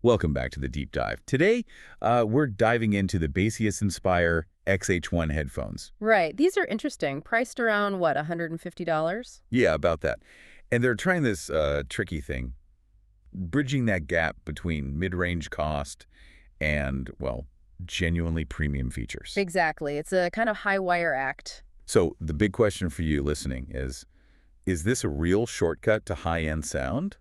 Welcome back to the deep dive. Today, we're diving into the Baseus Inspire XH1 headphones. Right. These are interesting. Priced around, what, $150? Yeah, about that. And they're trying this tricky thing, bridging that gap between mid-range cost and, well, genuinely premium features. Exactly. It's a kind of high wire act. So the big question for you listening is this a real shortcut to high-end sound?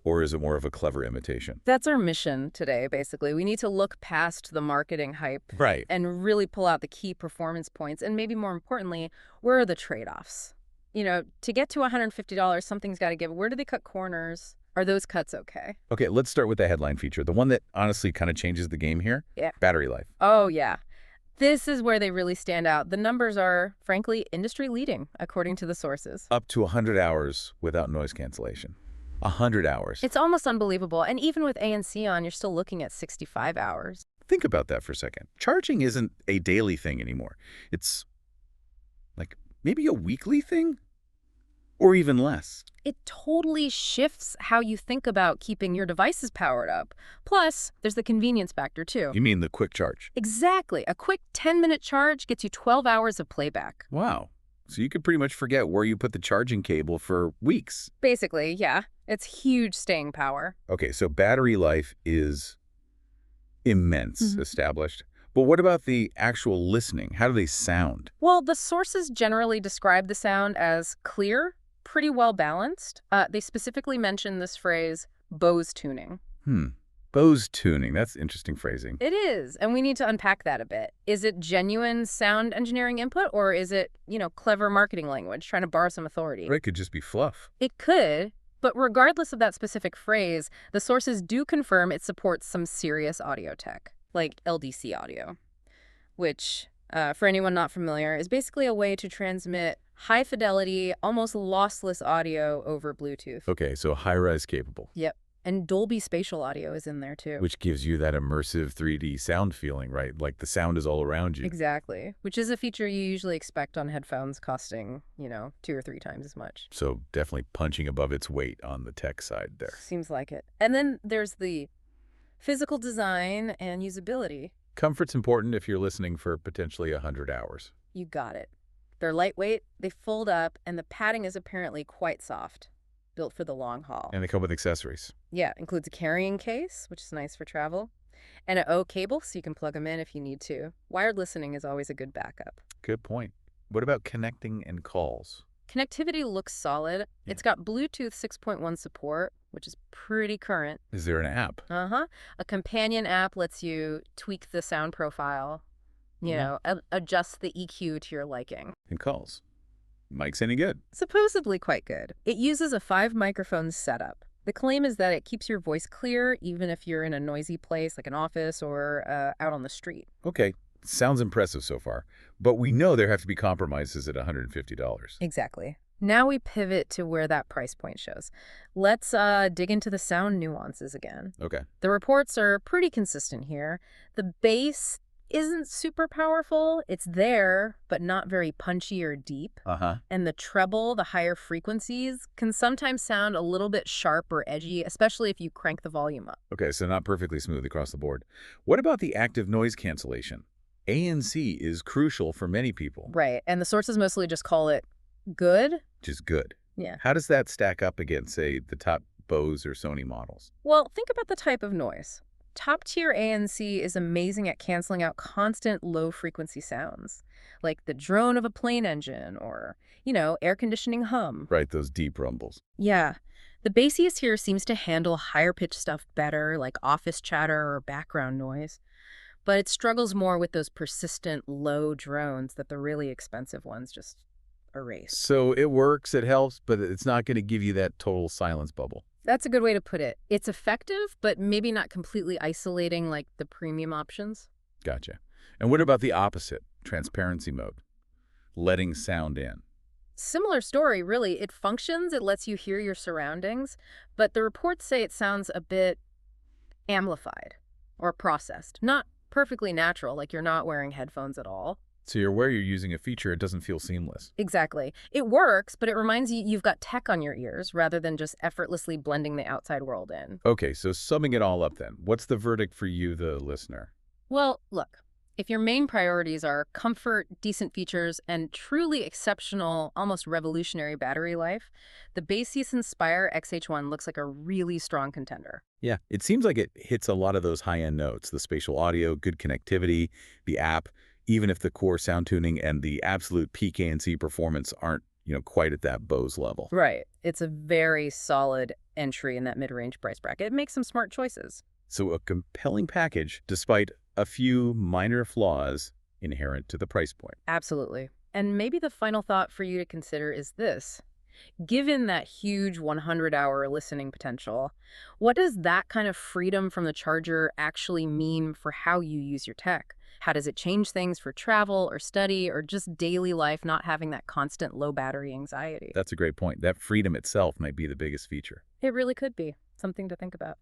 Or is it more of a clever imitation? That's our mission today, basically. We need to look past the marketing hype Right. and really pull out the key performance points. And maybe more importantly, where are the trade-offs? You know, to get to $150, something's got to give. Where do they cut corners? Are those cuts okay? Okay, let's start with the headline feature. The one that honestly kind of changes the game here. Yeah. Battery life. Oh, yeah. This is where they really stand out. The numbers are, frankly, industry-leading, according to the sources. Up to 100 hours without noise cancellation. 100 hours. It's almost unbelievable. And even with ANC on, you're still looking at 65 hours. Think about that for a second. Charging isn't a daily thing anymore. It's like maybe a weekly thing or even less. It totally shifts how you think about keeping your devices powered up. Plus, there's the convenience factor, too. You mean the quick charge? Exactly. A quick 10-minute charge gets you 12 hours of playback. Wow. So you could pretty much forget where you put the charging cable for weeks. Basically, yeah. It's huge staying power. Okay, so battery life is immense, established. But what about the actual listening? How do they sound? Well, the sources generally describe the sound as clear, pretty well balanced. They specifically mention this phrase, Bose tuning. Bose tuning. That's interesting phrasing. It is, and we need to unpack that a bit. Is it genuine sound engineering input, or is it, clever marketing language, trying to borrow some authority? Or it could just be fluff. It could, but regardless of that specific phrase, the sources do confirm it supports some serious audio tech, like LDC audio, which, for anyone not familiar, is basically a way to transmit high-fidelity, almost lossless audio over Bluetooth. Okay, so high-res capable. Yep. And Dolby Spatial Audio is in there, too. Which gives you that immersive 3D sound feeling, right? Like the sound is all around you. Exactly. Which is a feature you usually expect on headphones costing, 2 or 3 times as much. So definitely punching above its weight on the tech side there. Seems like it. And then there's the physical design and usability. Comfort's important if you're listening for potentially 100 hours. You got it. They're lightweight, they fold up, and the padding is apparently quite soft. Built for the long haul. And they come with accessories. Yeah, includes a carrying case, which is nice for travel, and an O cable so you can plug them in if you need to. Wired listening is always a good backup. Good point. What about connecting and calls? Connectivity looks solid. Yeah. It's got Bluetooth 6.1 support, which is pretty current. Is there an app? A companion app lets you tweak the sound profile, adjust the EQ to your liking. And calls. Mic's any good? Supposedly quite good. It uses a 5-microphone setup. The claim is that it keeps your voice clear even if you're in a noisy place like an office or out on the street. Okay, sounds impressive so far. But we know there have to be compromises at $150. Exactly. Now we pivot to where that price point shows. Let's dig into the sound nuances again. Okay. The reports are pretty consistent here. The bass isn't super powerful. It's there, but not very punchy or deep. And the treble, the higher frequencies, can sometimes sound a little bit sharp or edgy, especially if you crank the volume up. Okay, so not perfectly smooth across the board. What about the active noise cancellation? ANC is crucial for many people. Right, and the sources mostly just call it good. Just good. Yeah. How does that stack up against, say, the top Bose or Sony models? Well, think about the type of noise. Top-tier ANC is amazing at canceling out constant low-frequency sounds, like the drone of a plane engine or, air conditioning hum. Right, those deep rumbles. Yeah. The Baseus here seems to handle higher-pitched stuff better, like office chatter or background noise, but it struggles more with those persistent low drones that the really expensive ones just erase. So it works, it helps, but it's not going to give you that total silence bubble. That's a good way to put it. It's effective, but maybe not completely isolating like the premium options. Gotcha. And what about the opposite, transparency mode? Letting sound in. Similar story, really. It functions, it lets you hear your surroundings, but the reports say it sounds a bit amplified or processed. Not perfectly natural, like you're not wearing headphones at all. So you're aware you're using a feature, it doesn't feel seamless. Exactly. It works, but it reminds you you've got tech on your ears rather than just effortlessly blending the outside world in. Okay, so summing it all up then, what's the verdict for you, the listener? Well, look, if your main priorities are comfort, decent features, and truly exceptional, almost revolutionary battery life, the Baseus Inspire XH1 looks like a really strong contender. Yeah, it seems like it hits a lot of those high-end notes, the spatial audio, good connectivity, the app, even if the core sound tuning and the absolute peak ANC performance aren't, quite at that Bose level. Right. It's a very solid entry in that mid-range price bracket. It makes some smart choices. So a compelling package, despite a few minor flaws inherent to the price point. Absolutely. And maybe the final thought for you to consider is this. Given that huge 100-hour listening potential, what does that kind of freedom from the charger actually mean for how you use your tech? How does it change things for travel or study or just daily life, not having that constant low battery anxiety? That's a great point. That freedom itself might be the biggest feature. It really could be something to think about.